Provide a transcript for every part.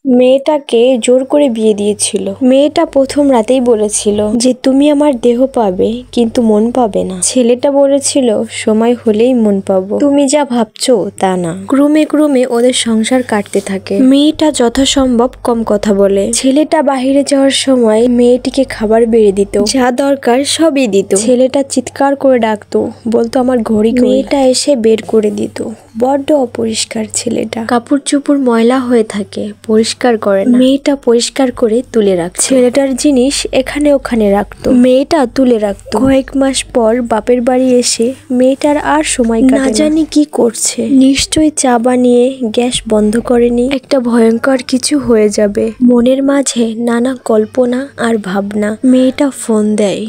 মেয়েটাকে জোর করে বিয়ে দিয়েছিল। মেয়েটা প্রথম রাতেই বলেছিল যে তুমি আমার দেহ পাবে কিন্তু মন পাবে না। ছেলেটা বলেছিল সময় হলেই মন পাবো, তুমি যা ভাবছো তা না। ক্রমে ক্রমে ওদের সংসার কাটতে থাকে। মেয়েটা যথাসম্ভব কম কথা বলে। ছেলেটা বাহিরে যাওয়ার সময় মেয়েটিকে খাবার বেড়ে দিত, যা দরকার সবই দিত। ছেলেটা চিৎকার করে ডাকতো, বলতো আমার ঘড়ি। মেয়েটা এসে বের করে দিত। বড্ড অপরিষ্কার ছেলেটা, কাপড় চোপড় ময়লা হয়ে থাকে, পরিষ্কার করে না। মেয়েটা পরিষ্কার করে তুলে রাখছে। ছেলেটার জিনিস এখানে ওখানে রাখতো, মেয়েটা তুলে রাখতো। কয়েক মাস পর বাপের বাড়ি এসে মেয়েটার আর সময় কাটে না, জানি কি করছে। নিশ্চয়ই চা বানিয়ে গ্যাস বন্ধ করেনি। একটা ভয়ঙ্কর কিছু হয়ে যাবে। মনের মাঝে নানা কল্পনা আর ভাবনা। মেয়েটা ফোন দেয়,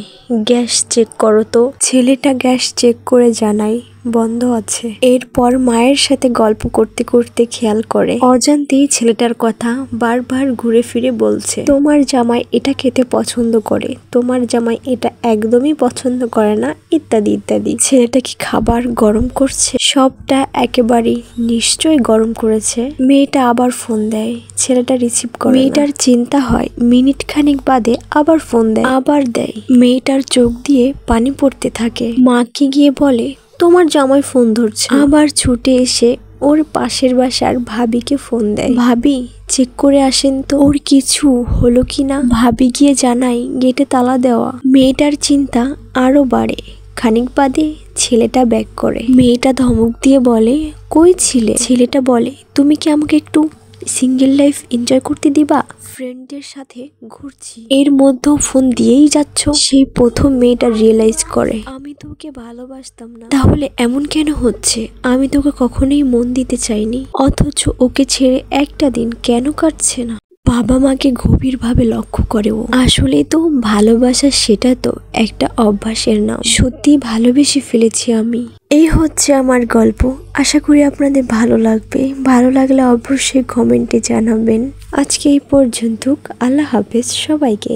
গ্যাস চেক করো তো। ছেলেটা গ্যাস চেক করে জানায় বন্ধ আছে। এরপর মায়ের সাথে গল্প করতে করতে খেয়াল করে অজান্তেই ছেলেটার কথা বারবার ঘুরে ফিরে বলছে, তোমার জামাই এটা খেতে পছন্দ করে, তোমার জামাই এটা একদমই পছন্দ করে না, ইত্যাদি ইত্যাদি। ছেলেটা কি খাবার গরম করছে? সবটা একেবারেই নিশ্চয়ই গরম করেছে। মেয়েটা আবার ফোন দেয়, ছেলেটা রিসিভ করে। মেয়েটার চিন্তা হয়, মিনিট খানিক বাদে আবার ফোন দেয়, আবার দেয়। মেয়েটার চোখ দিয়ে পানি পড়তে থাকে। মাকে গিয়ে বলে তোমার জামাই ফোন ধরছে। আবার ছুটে এসে ওর পাশের বাসার ভাবিকে ফোন দেয়, ভাবি চেক করে আসেন তো ওর কিছু হলো কিনা। ভাবি গিয়ে জানাই গেটে তালা দেওয়া। মেয়েটার চিন্তা আরো বাড়ে। খানিক বাদে ছেলেটা ব্যাক করে। মেয়েটা ধমক দিয়ে বলে কই ছিলে? ছেলেটা বলে তুমি কি আমাকে একটু সিঙ্গেল লাইফ এনজয় করতে দিবা? ফ্রেন্ডদের সাথে ঘুরছি। এর মধ্যেও ফোন দিয়েই যাচ্ছ। সেই প্রথম মেয়েটা রিয়েলাইজ করে আমি তোকে ভালোবাসতাম না, তাহলে এমন কেন হচ্ছে? আমি তোকে কখনোই মন দিতে চাইনি, অথচ ওকে ছেড়ে একটা দিন কেন কাটছে না? বাবা মাকে গভীরভাবে লক্ষ্য করে ও। আসলে তো ভালোবাসা সেটা তো একটা অভ্যাসের নাম। সত্যি ভালোবেসে ফেলেছি আমি। এই হচ্ছে আমার গল্প। আশা করি আপনাদের ভালো লাগবে। ভালো লাগলে অবশ্যই কমেন্টে জানাবেন। আজকে এই পর্যন্ত। আল্লাহ হাফেজ সবাইকে।